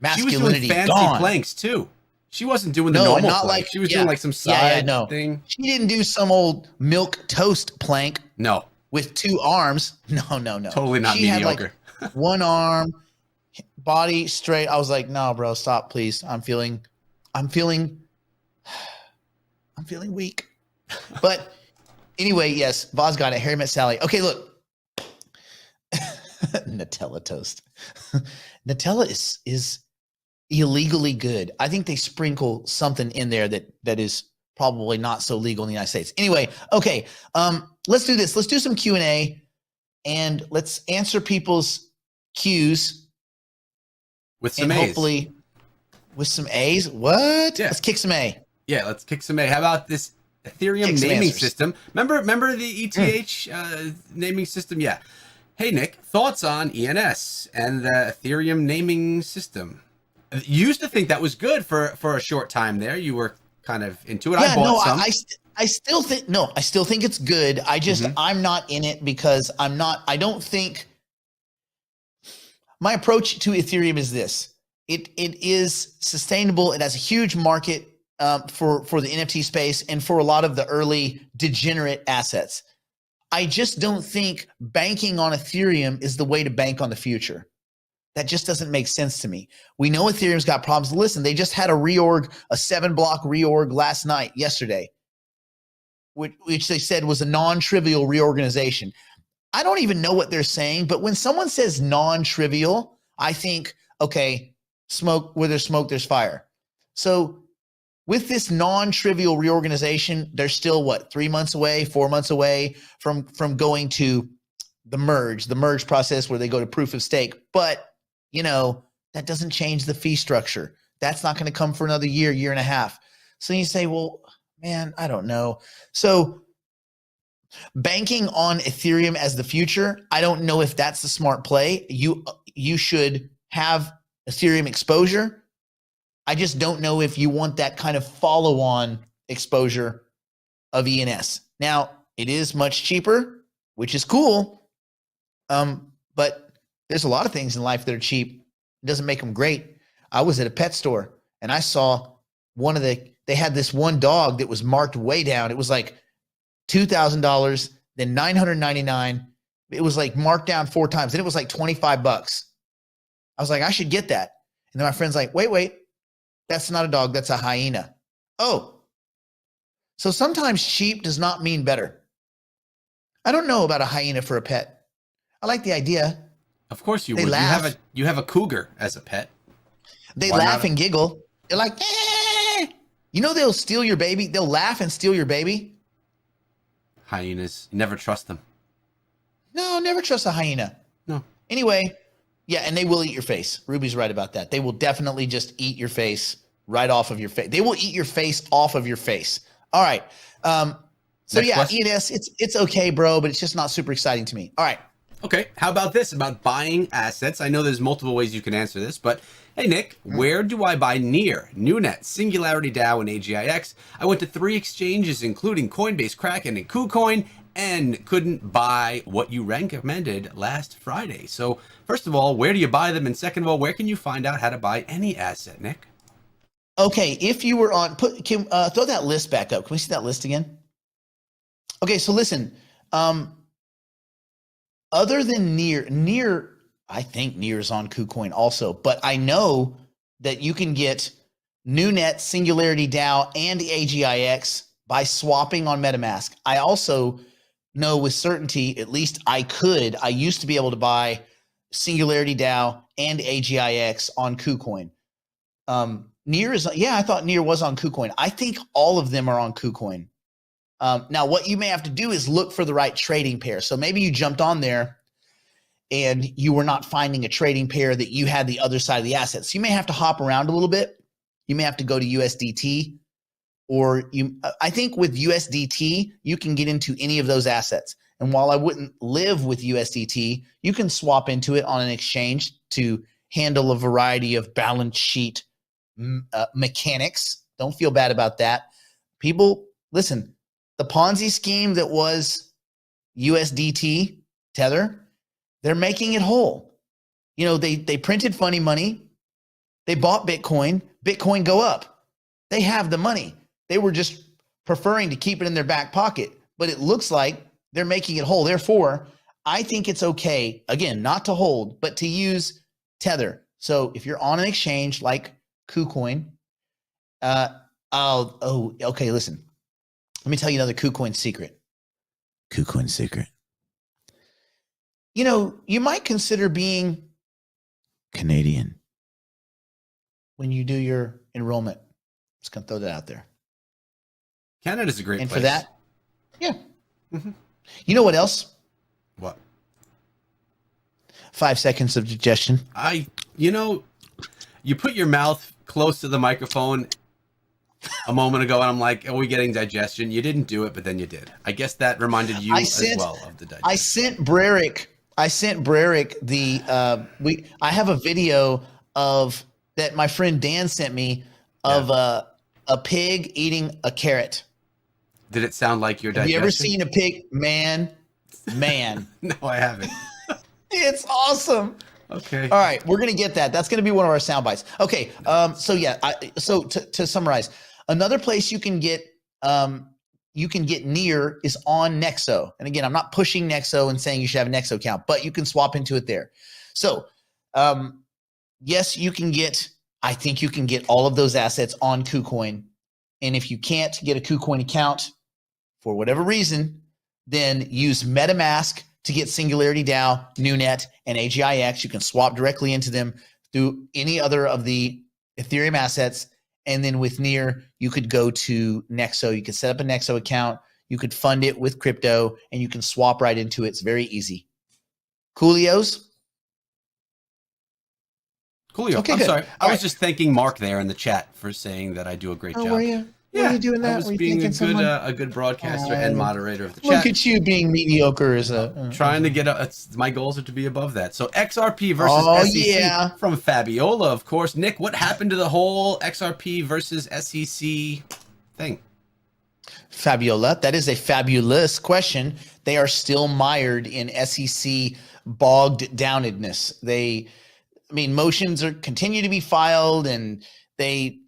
Masculinity she was doing fancy gone. planks too. She wasn't doing the normal plank. Like she was doing like some side thing. She didn't do some old milk toast plank. No. With 2 arms. No. Totally not mediocre. Had like 1 arm, body straight. I was like, no, bro, stop, please. I'm feeling weak. But anyway, yes, Voz got it. Harry Met Sally. Okay, look. Nutella toast. Nutella is illegally good. I think they sprinkle something in there that is probably not so legal in the United States. Anyway, okay. Let's do this. Let's do some Q&A and let's answer people's Q's with some and A's. Hopefully with some A's. What? Yeah. Let's kick some A. Yeah, let's kick some A. How about this Ethereum naming system? Remember the ETH naming system? Yeah. Hey, Nick, thoughts on ENS and the Ethereum naming system? You used to think that was good for a short time there. You were kind of into it. Yeah, I bought some. I still think it's good. I just, I'm not in it because I don't think my approach to Ethereum is this. It is sustainable. It has a huge market for the NFT space and for a lot of the early degenerate assets. I just don't think banking on Ethereum is the way to bank on the future. That just doesn't make sense to me. We know Ethereum's got problems. Listen, they just had a 7-block reorg yesterday, which they said was a non-trivial reorganization. I don't even know what they're saying, but when someone says non-trivial, I think, okay, where there's smoke, there's fire. So with this non-trivial reorganization, they're still 3 months away, 4 months away from going to the merge process where they go to proof of stake. But that doesn't change the fee structure. That's not going to come for another year and a half. So you say, well, man, I don't know. So banking on Ethereum as the future, I don't know if that's the smart play. You should have Ethereum exposure. I just don't know if you want that kind of follow-on exposure of ENS. Now, it is much cheaper, which is cool. But there's a lot of things in life that are cheap. It doesn't make them great. I was at a pet store and I saw they had this one dog that was marked way down. It was like $2,000, then $999. It was like marked down 4 times. Then it was like $25. I was like, I should get that. And then my friend's like, wait, that's not a dog. That's a hyena. Oh, so sometimes cheap does not mean better. I don't know about a hyena for a pet. I like the idea. Of course you They would. laugh. You have a cougar as a pet. They Why laugh not? and giggle. They're like, eh. They'll steal your baby. They'll laugh and steal your baby. Hyenas, never trust them. No, never trust a hyena. No. Anyway, yeah, and they will eat your face. Ruby's right about that. They will definitely just eat your face right off of your face. They will eat your face off of your face. All right. So Next yeah, question. ENS, it's okay, bro, but it's just not super exciting to me. All right. Okay, how about this? About buying assets. I know there's multiple ways you can answer this, but hey, Nick, where do I buy Near, Nunet, Singularity DAO, and AGIX? I went to 3 exchanges, including Coinbase, Kraken, and KuCoin, and couldn't buy what you recommended last Friday. So first of all, where do you buy them? And second of all, where can you find out how to buy any asset, Nick? Okay, if you were on, throw that list back up. Can we see that list again? Okay, so listen, Other than Near, I think Near is on KuCoin also, but I know that you can get NewNet, Singularity DAO, and AGIX by swapping on MetaMask. I also know with certainty, at least I used to be able to buy Singularity DAO and AGIX on KuCoin. Near is, I thought Near was on KuCoin. I think all of them are on KuCoin. Now, what you may have to do is look for the right trading pair. So maybe you jumped on there and you were not finding a trading pair that you had the other side of the assets. So you may have to hop around a little bit. You may have to go to USDT, or I think with USDT, you can get into any of those assets. And while I wouldn't live with USDT, you can swap into it on an exchange to handle a variety of balance sheet mechanics. Don't feel bad about that. People, listen, the Ponzi scheme that was USDT Tether, they're making it whole. You know, they printed funny money. They bought Bitcoin. Bitcoin go up. They have the money. They were just preferring to keep it in their back pocket, but it looks like they're making it whole. Therefore, I think it's okay, again, not to hold, but to use Tether. So if you're on an exchange like KuCoin, okay, listen. Let me tell you another KuCoin secret. KuCoin secret. You know, you might consider being Canadian when you do your enrollment. Just gonna throw that out there. Canada's a great place. And for that, yeah. Mm-hmm. You know what else? What? 5 seconds of digestion. You put your mouth close to the microphone a moment ago, and I'm like, are we getting digestion? You didn't do it, but then you did. I guess that reminded you as well of the digestion. I sent Brerick the I have a video of that my friend Dan sent me of a pig eating a carrot. Did it sound like your digestion? Have you ever seen a pig? Man. No, I haven't. It's awesome. Okay. All right, we're gonna get that. That's gonna be one of our sound bites. Okay. So to summarize, another place you can get Near is on Nexo. And again, I'm not pushing Nexo and saying you should have a Nexo account, but you can swap into it there. So yes, I think you can get all of those assets on KuCoin. And if you can't get a KuCoin account for whatever reason, then use MetaMask to get Singularity DAO, NewNet, and AGIX. You can swap directly into them through any other of the Ethereum assets. And then with Near, you could go to Nexo. You could set up a Nexo account. You could fund it with crypto, and you can swap right into it. It's very easy. Coolios? Coolio. Okay, I'm good. sorry. All I was just thanking Mark there in the chat for saying that I do a great job. Were you? Yeah, were you doing that? I was Were you being thanking a good broadcaster and moderator of the chat. Look at you being mediocre as a Trying to get my goals are to be above that. So XRP versus SEC from Fabiola, of course. Nick, what happened to the whole XRP versus SEC thing? Fabiola, that is a fabulous question. They are still mired in SEC bogged downedness. Motions continue to be filed, and they,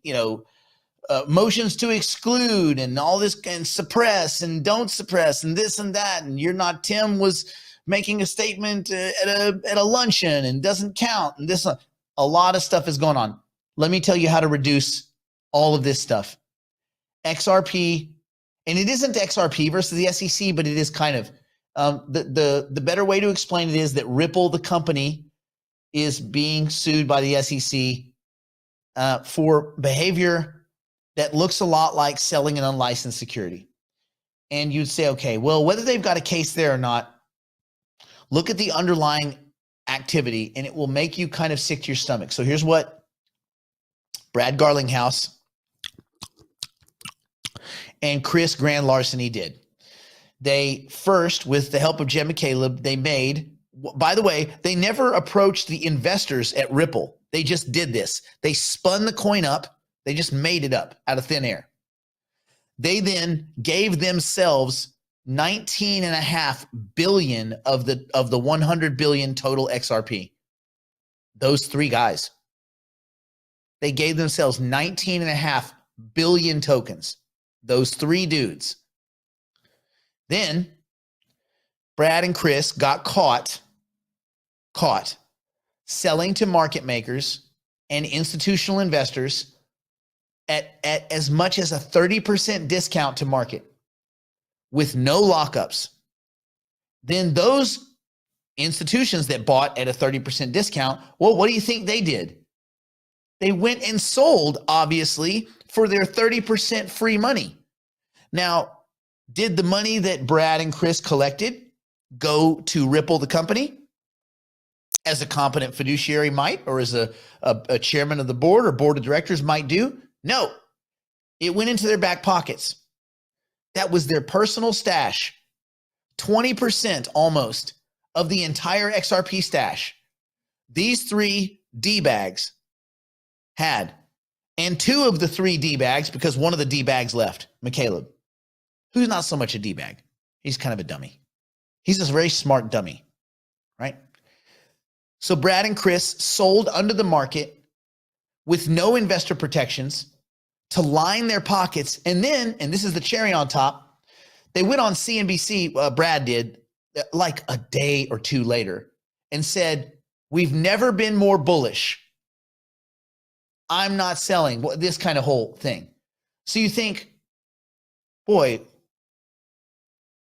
motions to exclude and all this and suppress and don't suppress and this and that. And Tim was making a statement at a luncheon and doesn't count. And a lot of stuff is going on. Let me tell you how to reduce all of this stuff. XRP, and it isn't XRP versus the SEC, but it is kind of, the better way to explain it is that Ripple, the company, is being sued by the SEC for behavior that looks a lot like selling an unlicensed security. And you'd say, okay, well, whether they've got a case there or not, look at the underlying activity, and it will make you kind of sick to your stomach. So here's what Brad Garlinghouse and Chris Grand Larceny did. They first, with the help of Jen McCaleb, by the way, they never approached the investors at Ripple. They just did this. They spun the coin up. They just made it up out of thin air. They then gave themselves 19.5 billion of the 100 billion total XRP. Those three guys. They gave themselves 19.5 billion tokens. Those three dudes. Then Brad and Chris got caught selling to market makers and institutional investors at as much as a 30% discount to market with no lockups. Then those institutions that bought at a 30% discount, well, what do you think they did? They went and sold, obviously, for their 30% free money. Now, did the money that Brad and Chris collected go to Ripple, the company, as a competent fiduciary might, or as a chairman of the board or board of directors might do? No, it went into their back pockets. That was their personal stash. 20% almost of the entire XRP stash. These three D-bags had. And two of the three D-bags, because one of the D-bags left, McCaleb, who's not so much a D-bag. He's kind of a dummy. He's a very smart dummy, right? So Brad and Chris sold under the market with no investor protections to line their pockets. And then, and this is the cherry on top, they went on CNBC, Brad did, like a day or two later, and said, we've never been more bullish. I'm not selling, this kind of whole thing. So you think, boy,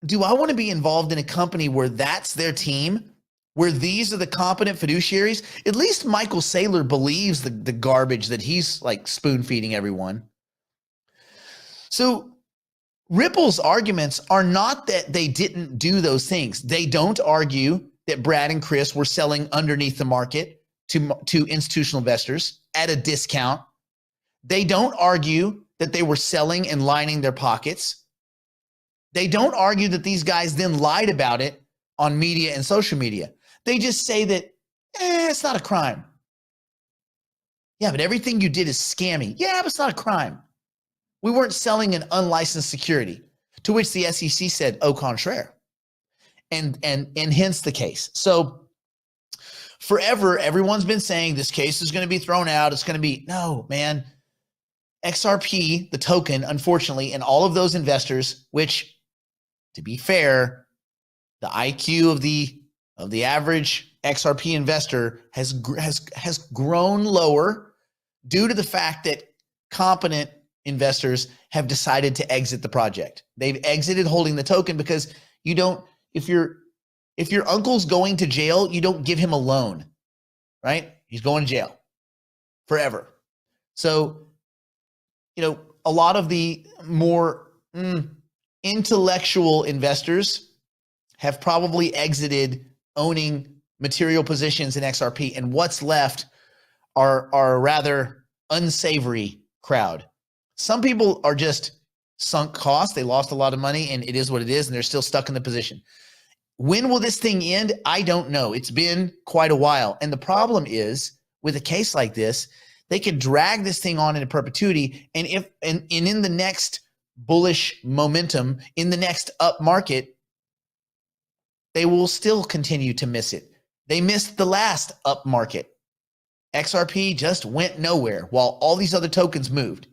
do I want to be involved in a company where that's their team, where these are the competent fiduciaries? At least Michael Saylor believes the garbage that he's like spoon feeding everyone. So Ripple's arguments are not that they didn't do those things. They don't argue that Brad and Chris were selling underneath the market to institutional investors at a discount. They don't argue that they were selling and lining their pockets. They don't argue that these guys then lied about it on media and social media. They just say that, it's not a crime. Yeah, but everything you did is scammy. Yeah, but it's not a crime. We weren't selling an unlicensed security, to which the SEC said, au contraire. And hence the case. So forever, everyone's been saying this case is going to be thrown out. It's going to be, no, man. XRP, the token, unfortunately, and all of those investors, which, to be fair, the IQ of the average XRP investor has grown lower due to the fact that competent investors have decided to exit the project. They've exited holding the token because you don't, if your uncle's going to jail, you don't give him a loan, right? He's going to jail forever. So, a lot of the more intellectual investors have probably exited owning material positions in XRP, and what's left are a rather unsavory crowd. Some people are just sunk costs. They lost a lot of money, and it is what it is, and they're still stuck in the position. When will this thing end? I don't know. It's been quite a while. And the problem is, with a case like this, they could drag this thing on into perpetuity. And in the next bullish momentum, in the next up market, they will still continue to miss it. They missed the last up market. XRP just went nowhere while all these other tokens moved.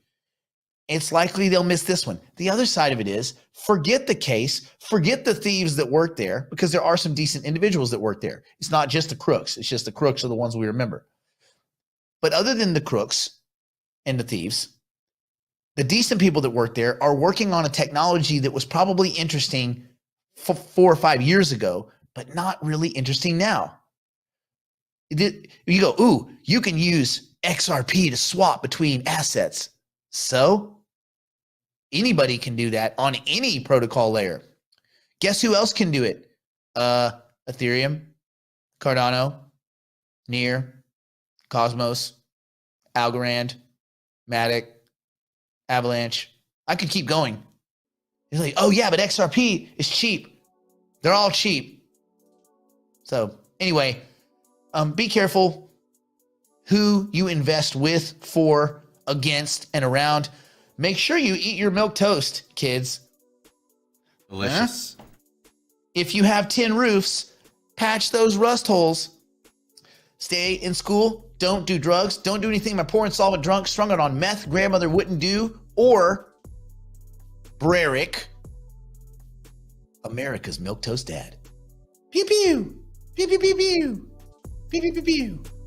It's likely they'll miss this one. The other side of it is, forget the case, forget the thieves that work there, because there are some decent individuals that work there. It's not just the crooks. It's just the crooks are the ones we remember. But other than the crooks and the thieves, the decent people that work there are working on a technology that was probably interesting 4 or 5 years ago, but not really interesting now. You go, ooh, you can use XRP to swap between assets. So anybody can do that on any protocol layer. Guess who else can do it? Ethereum, Cardano, Near, Cosmos, Algorand, Matic, Avalanche. I could keep going. You're like, oh yeah, but XRP is cheap. They're all cheap. So anyway, be careful who you invest with, for, against, and around. Make sure you eat your milk toast, kids. Delicious. Huh? If you have tin roofs, patch those rust holes. Stay in school. Don't do drugs. Don't do anything my poor insolvent drunk strung out on meth grandmother wouldn't do. Or Brerick, America's milquetoast dad. Pew pew. Pew pew pew pew. Pew pew pew pew.